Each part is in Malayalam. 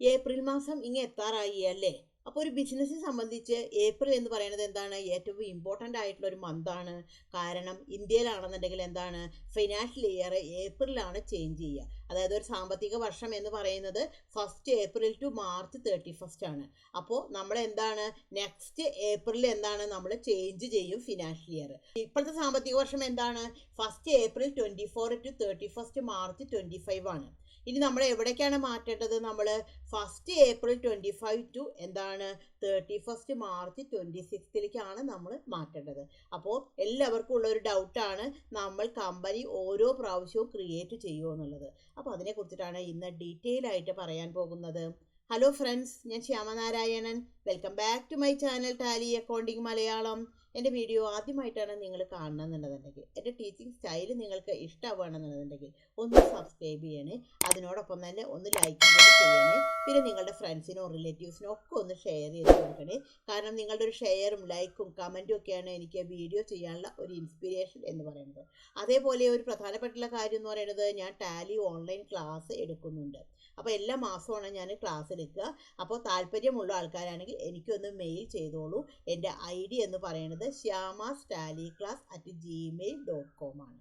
ഏപ്രിൽ മാസം ഇങ്ങ് എത്താറായി അല്ലേ? അപ്പോൾ ഒരു ബിസിനസ്സിനെ സംബന്ധിച്ച് ഏപ്രിൽ എന്ന് പറയുന്നത് എന്താണ്, ഏറ്റവും ഇമ്പോർട്ടൻ്റ് ആയിട്ടുള്ള ഒരു മന്താണ്. കാരണം ഇന്ത്യയിലാണെന്നുണ്ടെങ്കിൽ എന്താണ്, ഫിനാൻഷ്യൽ ഇയർ ഏപ്രിലാണ് ചേഞ്ച് ചെയ്യുക. അതായത് ഒരു സാമ്പത്തിക വർഷം എന്ന് പറയുന്നത് ഫസ്റ്റ് ഏപ്രിൽ ടു മാർച്ച് 31 ആണ്. അപ്പോൾ നമ്മൾ എന്താണ്, നെക്സ്റ്റ് ഏപ്രിൽ എന്താണ് നമ്മൾ ചേഞ്ച് ചെയ്യും ഫിനാൻഷ്യൽ ഇയർ. ഇപ്പോഴത്തെ സാമ്പത്തിക വർഷം എന്താണ്, ഫസ്റ്റ് ഏപ്രിൽ 24 ടു 31 മാർച്ച് 25 ആണ്. ഇനി നമ്മൾ എവിടേക്കാണ് മാറ്റേണ്ടത്, നമ്മൾ ഫസ്റ്റ് ഏപ്രിൽ 25 ടു എന്താണ് 31 മാർച്ച് 26ലേക്കാണ് നമ്മൾ മാറ്റേണ്ടത്. അപ്പോൾ എല്ലാവർക്കും ഉള്ള ഒരു ഡൗട്ടാണ് നമ്മൾ കമ്പനി ഓരോ പ്രാവശ്യവും ക്രിയേറ്റ് ചെയ്യുമോ എന്നുള്ളത്. അപ്പോൾ അതിനെക്കുറിച്ചിട്ടാണ് ഇന്ന് ഡീറ്റെയിൽ ആയിട്ട് പറയാൻ പോകുന്നത്. ഹലോ ഫ്രണ്ട്സ്, ഞാൻ Shyamanarayanan. Welcome back to my channel tally accounting Malayalam. എൻ്റെ വീഡിയോ ആദ്യമായിട്ടാണ് നിങ്ങൾ കാണണമെന്നുണ്ടെന്നുണ്ടെങ്കിൽ, എൻ്റെ ടീച്ചിങ് സ്റ്റൈൽ നിങ്ങൾക്ക് ഇഷ്ടമാവുകയാണെന്നുണ്ടെങ്കിൽ ഒന്ന് സബ്സ്ക്രൈബ് ചെയ്യണേ. അതിനോടൊപ്പം തന്നെ ഒന്ന് ലൈക്ക് കൂടി ചെയ്യണേ. പിന്നെ നിങ്ങളുടെ ഫ്രണ്ട്സിനോ റിലേറ്റീവ്സിനോ ഒക്കെ ഒന്ന് ഷെയർ ചെയ്ത് കൊടുക്കണേ. കാരണം നിങ്ങളുടെ ഒരു ഷെയറും ലൈക്കും കമൻറ്റും ഒക്കെയാണ് എനിക്ക് വീഡിയോ ചെയ്യാനുള്ള ഒരു ഇൻസ്പിരേഷൻ എന്ന് പറയുന്നത്. അതേപോലെ ഒരു പ്രധാനപ്പെട്ടുള്ള കാര്യം എന്ന് പറയുന്നത്, ഞാൻ ടാലി ഓൺലൈൻ ക്ലാസ് എടുക്കുന്നുണ്ട്. അപ്പോൾ എല്ലാ മാസമാണ് ഞാൻ ക്ലാസ് എടുക്കുക. അപ്പോൾ താല്പര്യമുള്ള ആൾക്കാരാണെങ്കിൽ എനിക്കൊന്ന് മെയിൽ ചെയ്തോളൂ. എൻ്റെ ID എന്ന് പറയുന്നത് shyamastaliclass@gmail.com ആണ്.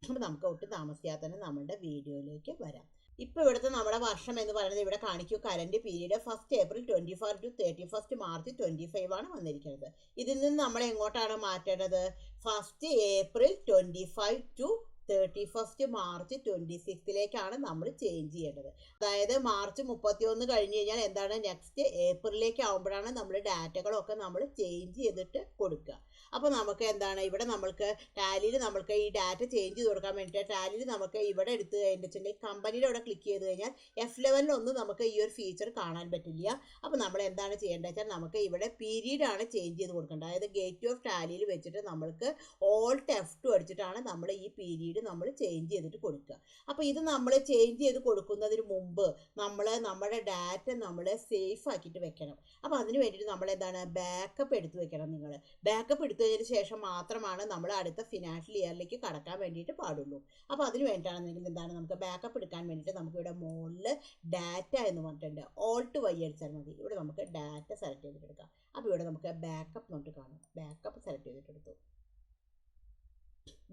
അപ്പോൾ നമുക്ക് ഒട്ടും താമസിയാതെ തന്നെ നമ്മുടെ വീഡിയോയിലേക്ക് വരാം. ഇപ്പോൾ ഇവിടുത്തെ നമ്മുടെ വർഷം എന്ന് പറയുന്നത് ഇവിടെ കാണിക്കൂ. Current period first April 24 to 31 March 25 ആണ് വന്നിരിക്കുന്നത്. ഇതിൽ നിന്ന് നമ്മൾ എങ്ങോട്ടാണ് മാറ്റേണ്ടത്, ഫസ്റ്റ് ഏപ്രിൽ 25 ടു 31 മാർച്ച് 26ലേക്കാണ് നമ്മൾ ചേഞ്ച് ചെയ്യേണ്ടത്. അതായത് മാർച്ച് 31 കഴിഞ്ഞ് കഴിഞ്ഞാൽ എന്താണ്, നെക്സ്റ്റ് ഏപ്രിലേക്ക് ആകുമ്പോഴാണ് നമ്മൾ ഡാറ്റകളൊക്കെ നമ്മൾ ചേഞ്ച് ചെയ്തിട്ട് കൊടുക്കുക. അപ്പോൾ നമുക്ക് എന്താണ്, ഇവിടെ നമ്മൾക്ക് ടാലിയിൽ നമ്മൾക്ക് ഈ ഡാറ്റ ചേഞ്ച് ചെയ്ത് കൊടുക്കാൻ വേണ്ടിയിട്ട് ടാലിയിൽ നമുക്ക് ഇവിടെ എടുത്ത് കഴിഞ്ഞിട്ടുണ്ടെങ്കിൽ കമ്പനിയുടെ ഇവിടെ ക്ലിക്ക് ചെയ്ത് കഴിഞ്ഞാൽ F11 നമുക്ക് ഈ ഒരു ഫീച്ചർ കാണാൻ പറ്റില്ല. അപ്പോൾ നമ്മൾ എന്താണ് ചെയ്യേണ്ടത് വെച്ചാൽ, നമുക്ക് ഇവിടെ പീരീഡാണ് ചേഞ്ച് ചെയ്ത് കൊടുക്കേണ്ടത്. അതായത് ഗേറ്റ് ഓഫ് ടാലിയിൽ വെച്ചിട്ട് നമ്മൾക്ക് Alt F2 അടിച്ചിട്ടാണ് നമ്മൾ ഈ പീരീഡ് നമ്മൾ ചേഞ്ച് ചെയ്തിട്ട് കൊടുക്കുക. അപ്പോൾ ഇത് നമ്മൾ ചേഞ്ച് ചെയ്ത് കൊടുക്കുന്നതിന് മുമ്പ് നമ്മൾ നമ്മുടെ ഡാറ്റ നമ്മൾ സേഫ് ആക്കിയിട്ട് വെക്കണം. അപ്പോൾ അതിന് വേണ്ടിയിട്ട് നമ്മൾ എന്താണ്, ബാക്കപ്പ് എടുത്ത് വെക്കണം. നിങ്ങൾ ബാക്കപ്പ് എടുത്തതിന് ശേഷം മാത്രമാണ് നമ്മൾ അടുത്ത ഫിനാൻഷ്യൽ ഇയറിലേക്ക് കടക്കാൻ വേണ്ടിയിട്ട് പാടുള്ളൂ. അപ്പോൾ അതിന് വേണ്ടിയിട്ടാണെന്നെങ്കിൽ എന്താണ്, നമുക്ക് ബാക്കപ്പ് എടുക്കാൻ വേണ്ടിയിട്ട് നമുക്ക് ഇവിടെ മുകളിൽ ഡാറ്റ എന്ന് പറഞ്ഞിട്ടുണ്ട്. Alt Y അടിച്ചാൽ മതി. ഇവിടെ നമുക്ക് ഡാറ്റ സെലക്ട് ചെയ്തിട്ട് എടുക്കാം. അപ്പോൾ ഇവിടെ നമുക്ക് ബാക്കപ്പ് നോട്ട് കാണും. ബാക്കപ്പ് സെലക്ട് ചെയ്തിട്ടെടുത്തു.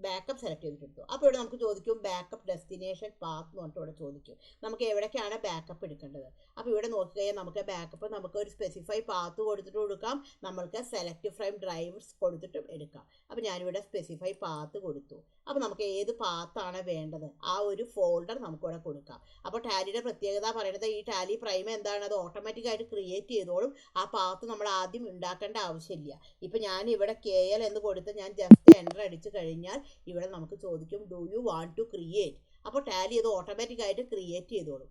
ബാക്കപ്പ് സെലക്ട് ചെയ്തിട്ടെടുത്തു. അപ്പോൾ ഇവിടെ നമുക്ക് ചോദിക്കും ബാക്കപ്പ് ഡെസ്റ്റിനേഷൻ പാത്ത് എന്ന് പറഞ്ഞിട്ട് ഇവിടെ ചോദിക്കും നമുക്ക് എവിടേക്കാണ് ബാക്കപ്പ് എടുക്കേണ്ടത്. അപ്പോൾ ഇവിടെ നോക്കിക്കഴിഞ്ഞാൽ നമുക്ക് ബാക്കപ്പ് നമുക്ക് ഒരു സ്പെസിഫൈ പാത്ത് കൊടുത്തിട്ട് കൊടുക്കാം, നമ്മൾക്ക് സെലക്ട് ഫ്രം ഡ്രൈവേഴ്സ് കൊടുത്തിട്ടും എടുക്കാം. അപ്പോൾ ഞാനിവിടെ സ്പെസിഫൈ പാത്ത് കൊടുത്തു. അപ്പോൾ നമുക്ക് ഏത് പാത്താണ് വേണ്ടത് ആ ഒരു ഫോൾഡർ നമുക്കിവിടെ കൊടുക്കാം. അപ്പോൾ ടാലിയുടെ പ്രത്യേകത പറയുന്നത്, ഈ ടാലി പ്രൈം എന്താണ്, അത് ഓട്ടോമാറ്റിക്കായിട്ട് ക്രിയേറ്റ് ചെയ്തോളും. ആ പാത്ത് നമ്മൾ ആദ്യം ഉണ്ടാക്കേണ്ട ആവശ്യമില്ല. ഇപ്പോൾ ഞാൻ ഇവിടെ KL എന്ന് കൊടുത്ത് ഞാൻ ജസ്റ്റ് എൻ്റർ അടിച്ച് കഴിഞ്ഞാൽ ഇവിടെ നമുക്ക് ചോദിക്കും do you want to create. അപ്പോൾ ടാലി അത് ഓട്ടോമാറ്റിക്കായിട്ട് ക്രിയേറ്റ് ചെയ്തോളും.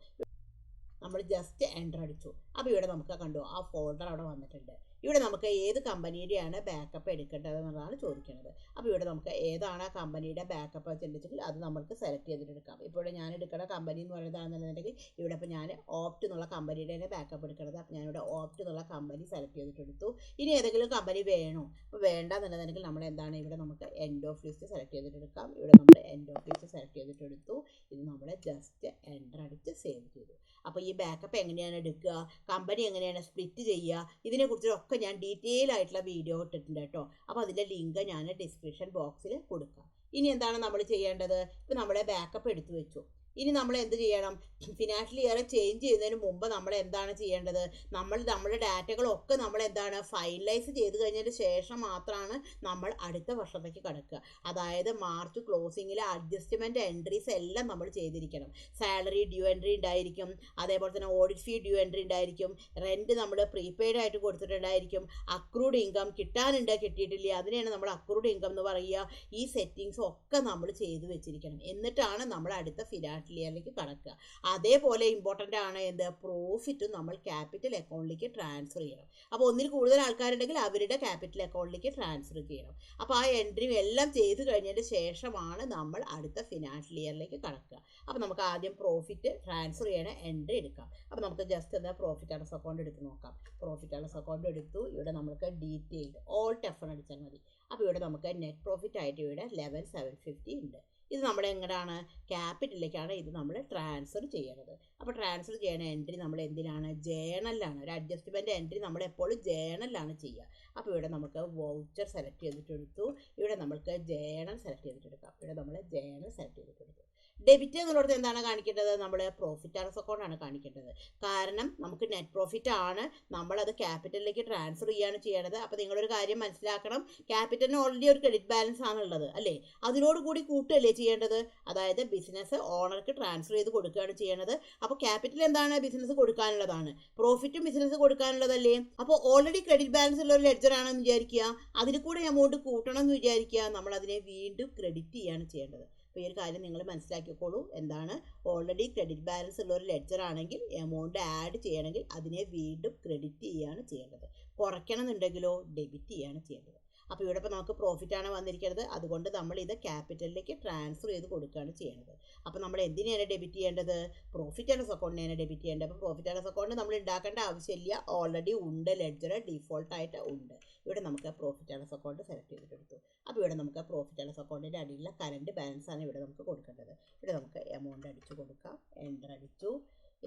നമ്മൾ ജസ്റ്റ് എൻ്റർ അടിച്ചു. അപ്പോൾ ഇവിടെ നമുക്ക് കണ്ടു ആ ഫോൾഡർ അവിടെ വന്നിട്ടുണ്ട്. ഇവിടെ നമുക്ക് ഏത് കമ്പനിയുടെയാണ് ബാക്കപ്പ് എടുക്കേണ്ടത് എന്നുള്ളതാണ് ചോദിക്കുന്നത്. അപ്പോൾ ഇവിടെ നമുക്ക് ഏതാണ് ആ കമ്പനിയുടെ ബാക്കപ്പ് വെച്ചിട്ടുണ്ടെങ്കിൽ അത് നമുക്ക് സെലക്ട് ചെയ്തിട്ട് എടുക്കാം. ഇപ്പോൾ ഇവിടെ ഞാൻ എടുക്കുന്ന കമ്പനി എന്ന് പറയുന്നതാണെന്നുണ്ടെങ്കിൽ ഇവിടെ ഇപ്പോൾ ഞാൻ ഓപ്റ്റ് എന്നുള്ള കമ്പനിയുടെ തന്നെ ബാക്കപ്പ് എടുക്കുന്നത്. അപ്പോൾ ഞാനിവിടെ ഓപ്റ്റ് എന്നുള്ള കമ്പനി സെലക്ട് ചെയ്തിട്ടെടുത്തു. ഇനി ഏതെങ്കിലും കമ്പനി വേണോ, അപ്പോൾ വേണ്ടെന്നുണ്ടെങ്കിൽ നമ്മൾ എന്താണ്, ഇവിടെ നമുക്ക് എൻഡ് ഓഫ് ലിസ്റ്റ് സെലക്ട് ചെയ്തിട്ടെടുക്കാം. ഇവിടെ നമ്മൾ എൻഡ് ഓഫ് ലിസ്റ്റ് സെലക്ട് ചെയ്തിട്ടെടുത്തു. ഇത് നമ്മൾ ജസ്റ്റ് എൻ്റർ അടിച്ച് സേവ് ചെയ്തു. അപ്പോൾ ഈ ബാക്കപ്പ് എങ്ങനെയാണ് എടുക്കുക, കമ്പനി എങ്ങനെയാണ് സ്പ്ലിറ്റ് ചെയ്യുക, ഇതിനെക്കുറിച്ചൊക്കെ ഞാൻ ഡീറ്റെയിൽ ആയിട്ടുള്ള വീഡിയോ ഇട്ടിട്ടുണ്ട് കേട്ടോ. അപ്പോൾ അതിൻ്റെ ലിങ്ക് ഞാൻ ഡിസ്ക്രിപ്ഷൻ ബോക്സിൽ കൊടുക്കാം. ഇനി എന്താണ് നമ്മൾ ചെയ്യേണ്ടത്, ഇപ്പോൾ നമ്മളെ ബാക്കപ്പ് എടുത്തു വെച്ചു. ഇനി നമ്മൾ എന്ത് ചെയ്യണം, ഫിനാൻഷ്യൽ ഇയർ ചേഞ്ച് ചെയ്യുന്നതിന് മുമ്പ് നമ്മൾ എന്താണ് ചെയ്യേണ്ടത്, നമ്മുടെ ഡാറ്റകളൊക്കെ നമ്മൾ എന്താണ് ഫൈനലൈസ് ചെയ്ത് കഴിഞ്ഞതിന് ശേഷം മാത്രമാണ് നമ്മൾ അടുത്ത വർഷത്തേക്ക് കടക്കുക. അതായത് മാർച്ച് ക്ലോസിങ്ങിലെ അഡ്ജസ്റ്റ്മെൻറ്റ് എൻട്രീസ് എല്ലാം നമ്മൾ ചെയ്തിരിക്കണം. സാലറി ഡ്യൂ എൻട്രി ഉണ്ടായിരിക്കും, അതേപോലെ തന്നെ ഓഡിറ്റ് ഫീ ഡ്യൂ എൻട്രി ഉണ്ടായിരിക്കും, റെൻറ്റ് നമ്മൾ പ്രീപെയ്ഡ് ആയിട്ട് കൊടുത്തിട്ടുണ്ടായിരിക്കും, അക്രൂഡ് ഇൻകം കിട്ടാനുണ്ട് കിട്ടിയിട്ടില്ല അതിനെയാണ് നമ്മൾ അക്രൂഡ് ഇൻകം എന്ന് പറയുക. ഈ സെറ്റിങ്സും ഒക്കെ നമ്മൾ ചെയ്ത് വെച്ചിരിക്കണം. എന്നിട്ടാണ് നമ്മൾ അടുത്ത ഫിനാൻഷ്യൽ ഇയറിലേക്ക് കടക്കുക. അതേപോലെ ഇമ്പോർട്ടൻ്റ് ആണ് എന്ത്, പ്രോഫിറ്റും നമ്മൾ ക്യാപിറ്റൽ അക്കൗണ്ടിലേക്ക് ട്രാൻസ്ഫർ ചെയ്യണം. അപ്പോൾ ഒന്നിൽ കൂടുതൽ ആൾക്കാരുണ്ടെങ്കിൽ അവരുടെ ക്യാപിറ്റൽ അക്കൗണ്ടിലേക്ക് ട്രാൻസ്ഫർ ചെയ്യണം. അപ്പോൾ ആ എൻട്രി എല്ലാം ചെയ്ത് കഴിഞ്ഞതിന് ശേഷമാണ് നമ്മൾ അടുത്ത ഫിനാൻഷ്യൽ ഇയറിലേക്ക് കടക്കുക. അപ്പോൾ നമുക്ക് ആദ്യം പ്രോഫിറ്റ് ട്രാൻസ്ഫർ ചെയ്യണ എൻട്രി എടുക്കാം. അപ്പോൾ നമുക്ക് ജസ്റ്റ് എന്താ പ്രോഫിറ്റ് ആൻഡ് ലോസ് അക്കൗണ്ട് എടുത്ത് നോക്കാം. പ്രോഫിറ്റ് ആൻഡ് ലോസ് അക്കൗണ്ട് എടുത്തു. ഇവിടെ നമുക്ക് ഡീറ്റെയിൽഡ് Alt F1 അടിച്ചാൽ മതി. അപ്പോൾ ഇവിടെ നമുക്ക് നെറ്റ് പ്രോഫിറ്റ് ആയിട്ട് ഇവിടെ 11,750 ഉണ്ട്. ഇത് നമ്മുടെ എങ്ങനെയാണ് ക്യാപിറ്റലിലേക്കാണ് ഇത് നമ്മൾ ട്രാൻസ്ഫർ ചെയ്യണത്. അപ്പോൾ ട്രാൻസ്ഫർ ചെയ്യണ എൻട്രി നമ്മൾ എന്തിനാണ് ജേണലിലാണ്. ഒരു അഡ്ജസ്റ്റ്മെൻറ്റ് എൻട്രി നമ്മൾ എപ്പോഴും ജേണലിലാണ് ചെയ്യുക. അപ്പോൾ ഇവിടെ നമുക്ക് വൗച്ചർ സെലക്ട് ചെയ്തിട്ടെടുത്തു. ഇവിടെ നമുക്ക് ജേണൽ സെലക്ട് ചെയ്തിട്ടെടുക്കാം. ഇവിടെ നമ്മൾ ജേണൽ സെലക്ട് ചെയ്തിട്ടെടുത്തു. ഡെബിറ്റ് എന്നുള്ളത് എന്താണ് കാണിക്കേണ്ടത്, നമ്മൾ പ്രോഫിറ്റ് ആൻഡ് ലോസ് അക്കൗണ്ടാണ് കാണിക്കേണ്ടത്. കാരണം നമുക്ക് നെറ്റ് പ്രോഫിറ്റ് ആണ്, നമ്മളത് ക്യാപിറ്റലിലേക്ക് ട്രാൻസ്ഫർ ചെയ്യാണ് ചെയ്യേണ്ടത്. അപ്പോൾ നിങ്ങളൊരു കാര്യം മനസ്സിലാക്കണം, ക്യാപിറ്റലിന് ഓൾറെഡി ഒരു ക്രെഡിറ്റ് ബാലൻസ് ആണുള്ളത് അല്ലേ, അതിനോട് കൂടി കൂട്ടുകയല്ലേ ചെയ്യേണ്ടത്. അതായത് ബിസിനസ് ഓണർക്ക് ട്രാൻസ്ഫർ ചെയ്ത് കൊടുക്കുകയാണ് ചെയ്യേണ്ടത്. അപ്പോൾ ക്യാപിറ്റൽ എന്താണ്, ബിസിനസ് കൊടുക്കാനുള്ളതാണ്, പ്രോഫിറ്റും ബിസിനസ് കൊടുക്കാനുള്ളതല്ലേ. അപ്പോൾ ഓൾറെഡി ക്രെഡിറ്റ് ബാലൻസ് ഉള്ള ഒരു ലെഡ്ജർ ആണെന്ന് വിചാരിക്കുക, അതിൽ കൂടെ എമൗണ്ട് കൂട്ടണം എന്ന് വിചാരിക്കുക, നമ്മൾ അതിനെ വീണ്ടും ക്രെഡിറ്റ് ചെയ്യാണ് ചെയ്യേണ്ടത്. അപ്പോൾ ഈ ഒരു കാര്യം നിങ്ങൾ മനസ്സിലാക്കിക്കോളൂ. എന്താണ്, ഓൾറെഡി ക്രെഡിറ്റ് ബാലൻസ് ഉള്ള ഒരു ലെഡ്ജർ ആണെങ്കിൽ എമൗണ്ട് ആഡ് ചെയ്യണമെങ്കിൽ അതിനെ വീണ്ടും ക്രെഡിറ്റ് ചെയ്യുകയാണ് ചെയ്യേണ്ടത്. കുറയ്ക്കണം എന്നുണ്ടെങ്കിലോ ഡെബിറ്റ് ചെയ്യുകയാണ് ചെയ്യേണ്ടത്. അപ്പോൾ ഇവിടെ ഇപ്പോൾ നമുക്ക് പ്രോഫിറ്റാണ് വന്നിരിക്കുന്നത്, അതുകൊണ്ട് നമ്മൾ ഇത് ക്യാപിറ്റലിലേക്ക് ട്രാൻസ്ഫർ ചെയ്ത് കൊടുക്കുകയാണ് ചെയ്യുന്നത്. അപ്പോൾ നമ്മൾ എന്തിനെയാണ് ഡെബിറ്റ് ചെയ്യേണ്ടത്, പ്രോഫിറ്റ് ആൻഡ് ലോസ് അക്കൗണ്ടിനെയാണ് ഡെബിറ്റ് ചെയ്യേണ്ടത്. അപ്പോൾ പ്രോഫിറ്റ് ആൻഡ് ലോസ് അക്കൗണ്ട് നമ്മൾ ഉണ്ടാക്കേണ്ട ആവശ്യമില്ല, ഓൾറെഡി ഉണ്ട്, ലെഡ്ജർ ഡീഫോൾട്ടായിട്ട് ഉണ്ട്. ഇവിടെ നമുക്ക് profit and loss account select ചെയ്തിട്ടെടുത്തു. അപ്പോൾ ഇവിടെ നമുക്ക് പ്രോഫിറ്റ് ആൻഡ് ലോസ് അക്കൗണ്ടിൻ്റെ അടിയിലുള്ള കറണ്ട് ബാലൻസ് ആണ് ഇവിടെ നമുക്ക് കൊടുക്കേണ്ടത്. ഇവിടെ നമുക്ക് എമൗണ്ട് അടിച്ചു കൊടുക്കാം, എൻ്റർ അടിച്ചു,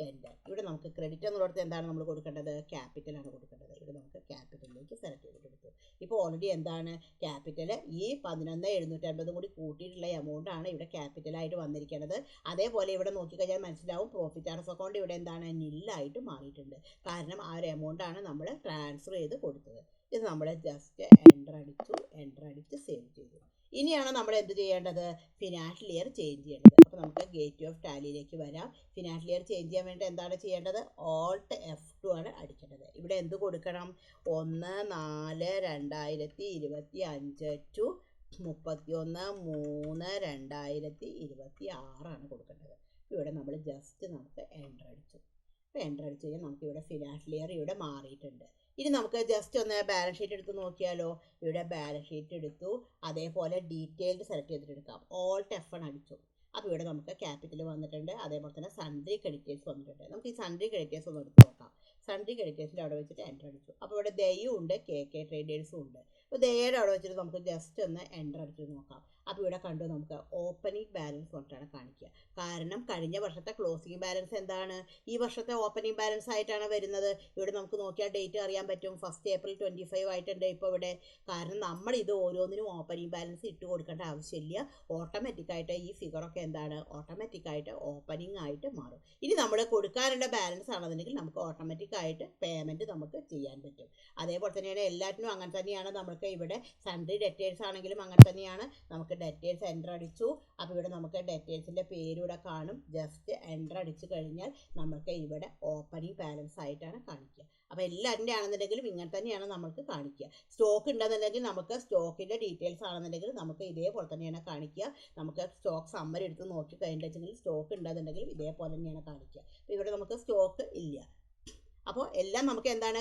എൻ്റർ. ഇവിടെ നമുക്ക് ക്രെഡിറ്റ് എന്നുള്ളത് എന്താണ് നമ്മൾ കൊടുക്കേണ്ടത്, ക്യാപിറ്റലാണ് കൊടുക്കേണ്ടത്. ഇവിടെ നമുക്ക് ക്യാപിറ്റലിലേക്ക് സെലക്ട് ചെയ്തിട്ടെടുത്തു. ഇപ്പോൾ ഓൾറെഡി എന്താണ് ക്യാപിറ്റൽ ഈ 11,750 കൂടി കൂട്ടിയിട്ടുള്ള എമൗണ്ട് ആണ് ഇവിടെ ക്യാപിറ്റലായിട്ട് വന്നിരിക്കുന്നത്. അതേപോലെ ഇവിടെ നോക്കിക്കഴിഞ്ഞാൽ മനസ്സിലാവും പ്രോഫിറ്റ് ആൻഡ് ലോസ് അക്കൗണ്ട് ഇവിടെ എന്താണ് നില്ലായിട്ട് മാറിയിട്ടുണ്ട്. കാരണം ആ ഒരു എമൗണ്ട് ആണ് നമ്മൾ ട്രാൻസ്ഫർ ചെയ്ത് കൊടുത്തത്. ഇത് നമ്മൾ ജസ്റ്റ് എൻ്റർ അടിച്ച് സേവ് ചെയ്തു. ഇനിയാണ് നമ്മൾ എന്ത് ചെയ്യേണ്ടത്, ഫിനാൻഷ്യൽ ഇയർ ചേഞ്ച് ചെയ്യേണ്ടത്. അപ്പോൾ നമുക്ക് ഗേറ്റ് ഓഫ് ടാലിയിലേക്ക് വരാം. ഫിനാൻഷ്യൽ ഇയർ ചേഞ്ച് ചെയ്യാൻ വേണ്ടി എന്താണ് ചെയ്യേണ്ടത്, Alt F2 ആണ് അടിക്കേണ്ടത്. ഇവിടെ എന്ത് കൊടുക്കണം, 1/4/2025 to 31/3/2026 ആണ് കൊടുക്കേണ്ടത്. ഇവിടെ നമ്മൾ ജസ്റ്റ് നമുക്ക് എൻ്റർ അടിച്ചു. അപ്പോൾ എൻ്റർ അടിച്ച് കഴിഞ്ഞാൽ നമുക്ക് ഇവിടെ ഫിനാൻഷ്യൽ ഇയർ ഇവിടെ മാറിയിട്ടുണ്ട്. ഇനി നമുക്ക് ജസ്റ്റ് ഒന്ന് ബാലൻസ് ഷീറ്റ് എടുത്ത് നോക്കിയാലോ. ഇവിടെ ബാലൻസ് ഷീറ്റ് എടുത്തു, അതേപോലെ ഡീറ്റെയിൽഡ് സെലക്ട് ചെയ്തിട്ടെടുക്കാം. Alt F1 അടിച്ചു. അപ്പോൾ ഇവിടെ നമുക്ക് ക്യാപിറ്റൽ വന്നിട്ടുണ്ട്, അതേപോലെ തന്നെ സൺഡ്രി ക്രെഡിറ്റേഴ്സ് വന്നിട്ടുണ്ട്. നമുക്ക് ഈ സൺഡ്രി ക്രെഡിറ്റേഴ്സ് ഒന്ന് എടുത്ത് നോക്കാം. സൺഡ്രി ക്രെഡിറ്റേഴ്സിൻ്റെ അവിടെ വെച്ചിട്ട് എൻ്റർ അടിച്ചു. അപ്പോൾ ഇവിടെ ദയും ഉണ്ട്, KK ട്രേഡേഴ്സും ഉണ്ട്. അപ്പോൾ ദയയുടെ അവിടെ വെച്ചിട്ട് നമുക്ക് ജസ്റ്റ് ഒന്ന് എൻ്റർ അടിച്ച് നോക്കാം. അപ്പോൾ ഇവിടെ കണ്ടു നമുക്ക് ഓപ്പണിംഗ് ബാലൻസ് കൊണ്ടാണ് കാണിക്കുക. കാരണം കഴിഞ്ഞ വർഷത്തെ ക്ലോസിംഗ് ബാലൻസ് എന്താണ്, ഈ വർഷത്തെ ഓപ്പണിംഗ് ബാലൻസ് ആയിട്ടാണ് വരുന്നത്. ഇവിടെ നമുക്ക് നോക്കിയാൽ ഡേറ്റ് അറിയാൻ പറ്റും, 1 April 2025 ആയിട്ടുണ്ട് ഇപ്പോൾ ഇവിടെ. കാരണം നമ്മൾ ഇത് ഓരോന്നിനും ഓപ്പണിംഗ് ബാലൻസ് ഇട്ട് കൊടുക്കേണ്ട ആവശ്യമില്ല, ഓട്ടോമാറ്റിക്കായിട്ട് ഈ ഫിഗറൊക്കെ എന്താണ് ഓട്ടോമാറ്റിക്കായിട്ട് ഓപ്പണിംഗ് ആയിട്ട് മാറും. ഇനി നമ്മൾ കൊടുക്കാനുള്ള ബാലൻസ് ആണെന്നുണ്ടെങ്കിൽ നമുക്ക് ഓട്ടോമാറ്റിക്കായിട്ട് പേയ്മെൻറ്റ് നമുക്ക് ചെയ്യാൻ പറ്റും. അതേപോലെ തന്നെയാണ് എല്ലാറ്റിനും അങ്ങനെ തന്നെയാണ്. നമുക്ക് ഇവിടെ സൺഡ്രി ഡെറ്റേഴ്സ് ആണെങ്കിലും അങ്ങനെ തന്നെയാണ്. നമുക്ക് ഡെറ്റേഴ്സ് എൻ്റർ അടിച്ചു. അപ്പോൾ ഇവിടെ നമുക്ക് ഡെറ്റേഴ്സിൻ്റെ പേരിവിടെ കാണും. ജസ്റ്റ് എൻ്റർ അടിച്ചു കഴിഞ്ഞാൽ നമുക്ക് ഇവിടെ ഓപ്പണിംഗ് ബാലൻസ് ആയിട്ടാണ് കാണിക്കുക. അപ്പോൾ എല്ലാവരുടെ ആണെന്നുണ്ടെങ്കിലും ഇങ്ങനെ തന്നെയാണ് നമുക്ക് കാണിക്കുക. സ്റ്റോക്ക് ഉണ്ടെന്നുണ്ടെങ്കിൽ നമുക്ക് സ്റ്റോക്കിൻ്റെ ഡീറ്റെയിൽസ് ആണെന്നുണ്ടെങ്കിൽ നമുക്ക് ഇതേപോലെ തന്നെയാണ് കാണിക്കുക. നമുക്ക് സ്റ്റോക്ക് സമ്മറി എടുത്ത് നോക്കി കഴിഞ്ഞിട്ടുണ്ടെങ്കിൽ സ്റ്റോക്ക് ഉണ്ടെന്നുണ്ടെങ്കിൽ ഇതേപോലെ തന്നെയാണ് കാണിക്കുക. അപ്പോൾ ഇവിടെ നമുക്ക് സ്റ്റോക്ക് ഇല്ല. അപ്പോൾ എല്ലാം നമുക്ക് എന്താണ്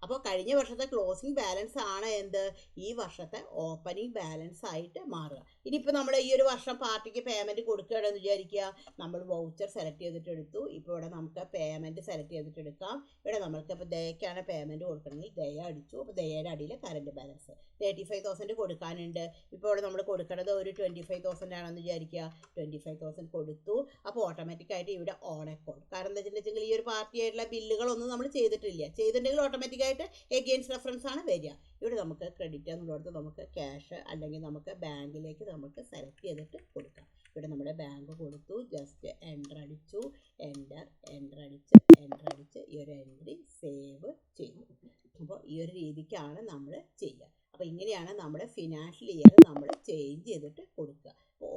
അപ്പോൾ കഴിഞ്ഞ വർഷത്തെ ക്ലോസിംഗ് ബാലൻസ് ആണ് എന്ത് ഈ വർഷത്തെ ഓപ്പണിംഗ് ബാലൻസ് ആയിട്ട് മാറുക. ഇനിയിപ്പോൾ നമ്മൾ ഈ ഒരു വർഷം പാർട്ടിക്ക് പേയ്മെൻറ്റ് കൊടുക്കുകയാണെന്ന് വിചാരിക്കുക. നമ്മൾ വൗച്ചർ സെലക്ട് ചെയ്തിട്ടെടുത്തു. ഇപ്പോൾ ഇവിടെ നമുക്ക് പേയ്മെൻറ്റ് സെലക്ട് ചെയ്തിട്ടെടുക്കാം. ഇവിടെ നമ്മൾക്ക് ഇപ്പോൾ ദയക്കാണ് പേയ്മെൻറ്റ് കൊടുക്കണമെങ്കിൽ ദയ അടിച്ചു. അപ്പോൾ ദയയുടെ അടിയിൽ കറണ്ട് ബാലൻസ് 35,000 കൊടുക്കാനുണ്ട്. ഇപ്പോൾ ഇവിടെ നമ്മൾ കൊടുക്കേണ്ടത് ഒരു 25,000 ആണെന്ന് വിചാരിക്കുക. 25,000 കൊടുത്തു. അപ്പോൾ ഓട്ടോമാറ്റിക്കായിട്ട് ഇവിടെ ഓൺ അക്കൗണ്ട്. കാരണം എന്താ വെച്ചിട്ടുണ്ടെങ്കിൽ ഈ ഒരു പാർട്ടിയായിട്ടുള്ള ബില്ലുകളൊന്നും നമ്മൾ ചെയ്തിട്ടുണ്ടെങ്കിൽ ഓട്ടോമാറ്റിക്കായിട്ട് എഗെയിൻസ്റ്റ് റെഫറൻസ് ആണ് വരിക. ഇവിടെ നമുക്ക് ക്രെഡിറ്റ് എന്നുള്ളത് നമുക്ക് ക്യാഷ് അല്ലെങ്കിൽ നമുക്ക് ബാങ്കിലേക്ക് നമുക്ക് സെലക്ട് ചെയ്തിട്ട് കൊടുക്കാം. ഇവിടെ നമ്മുടെ ബാങ്ക് കൊടുത്തു, ജസ്റ്റ് എൻ്റർ അടിച്ചു, എൻ്റർ അടിച്ച് ഈ ഒരു എൻട്രി സേവ് ചെയ്തു. അപ്പോൾ ഈ ഒരു രീതിക്കാണ് നമ്മൾ ചെയ്യുക. അപ്പോൾ ഇങ്ങനെയാണ് നമ്മുടെ ഫിനാൻഷ്യൽ ഇയർ നമ്മൾ ചേഞ്ച് ചെയ്തിട്ട് കൊടുക്കുക.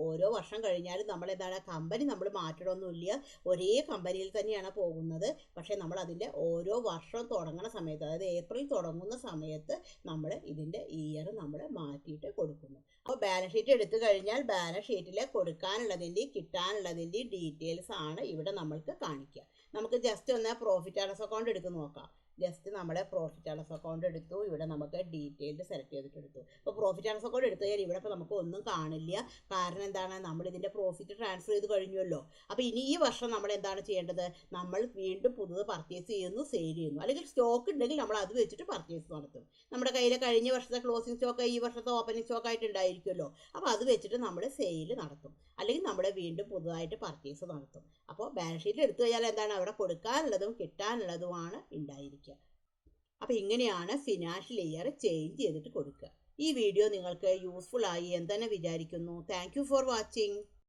ഓരോ വർഷം കഴിഞ്ഞാലും നമ്മൾ എന്താണ് കമ്പനി നമ്മൾ മാറ്റണമൊന്നുമില്ല, ഒരേ കമ്പനിയിൽ തന്നെയാണ് പോകുന്നത്. പക്ഷേ നമ്മൾ അതിൻ്റെ ഓരോ വർഷം തുടങ്ങുന്ന സമയത്ത്, അതായത് ഏപ്രിൽ തുടങ്ങുന്ന സമയത്ത് നമ്മൾ ഇതിൻ്റെ ഇയർ നമ്മൾ മാറ്റിയിട്ട് കൊടുക്കുന്നു. അപ്പോൾ ബാലൻസ് ഷീറ്റ് എടുത്തു കഴിഞ്ഞാൽ ബാലൻസ് ഷീറ്റിൽ കൊടുക്കാനുള്ളതിൻ്റെയും കിട്ടാനുള്ളതിൻ്റെയും ഡീറ്റെയിൽസ് ആണ് ഇവിടെ നമ്മൾക്ക് കാണിക്കുക. നമുക്ക് ജസ്റ്റ് ഒന്ന് പ്രോഫിറ്റ് ആൻഡ് ലോസ് അക്കൗണ്ട് എടുത്ത് നോക്കാം. ജസ്റ്റ് നമ്മുടെ പ്രോഫിറ്റ് ആൻഡ് ലോസ് അക്കൗണ്ട് എടുത്തു. ഇവിടെ നമുക്ക് ഡീറ്റെയിൽഡ് സെലക്ട് ചെയ്തിട്ട് എടുത്തു. ഇപ്പോൾ പ്രോഫിറ്റ് ആൻഡ് ലോസ് അക്കൗണ്ട് എടുത്തു കഴിഞ്ഞാൽ ഇവിടെ ഇപ്പോൾ നമുക്ക് ഒന്നും കാണില്ല. കാരണം എന്താണ്, നമ്മൾ ഇതിൻ്റെ പ്രോഫിറ്റ് ട്രാൻസ്ഫർ ചെയ്ത് കഴിഞ്ഞല്ലോ. അപ്പോൾ ഇനി ഈ വർഷം നമ്മൾ എന്താണ് ചെയ്യേണ്ടത്, നമ്മൾ വീണ്ടും പുതുത് പർച്ചേസ് ചെയ്യുന്നു, സെയിൽ ചെയ്യുന്നു. അല്ലെങ്കിൽ സ്റ്റോക്ക് ഉണ്ടെങ്കിൽ നമ്മൾ അത് വെച്ചിട്ട് പർച്ചേസ് നടത്തും. നമ്മുടെ കയ്യിൽ കഴിഞ്ഞ വർഷത്തെ ക്ലോസിംഗ് സ്റ്റോക്ക് ഈ വർഷത്തെ ഓപ്പണിംഗ് സ്റ്റോക്ക് ആയിട്ട് ഉണ്ടായിരിക്കുമല്ലോ. അപ്പോൾ അത് വെച്ചിട്ട് നമ്മൾ സെയിൽ നടത്തും, അല്ലെങ്കിൽ നമ്മൾ വീണ്ടും പുതുതായിട്ട് പർച്ചേസ് നടത്തും. അപ്പോൾ ബാലൻസ് ഷീറ്റിൽ എടുത്തു കഴിഞ്ഞാൽ എന്താണ്, അവിടെ കൊടുക്കാനുള്ളതും കിട്ടാനുള്ളതുമാണ് ഉണ്ടായിരിക്കുക. അപ്പോൾ ഇങ്ങനെയാണ് ഫിനാൻഷ്യൽ ഇയർ ചേഞ്ച് ചെയ്തിട്ട് കൊടുക്കുക. ഈ വീഡിയോ നിങ്ങൾക്ക് യൂസ്ഫുൾ ആയി എന്ന് തന്നെ വിചാരിക്കുന്നു. Thank you for watching.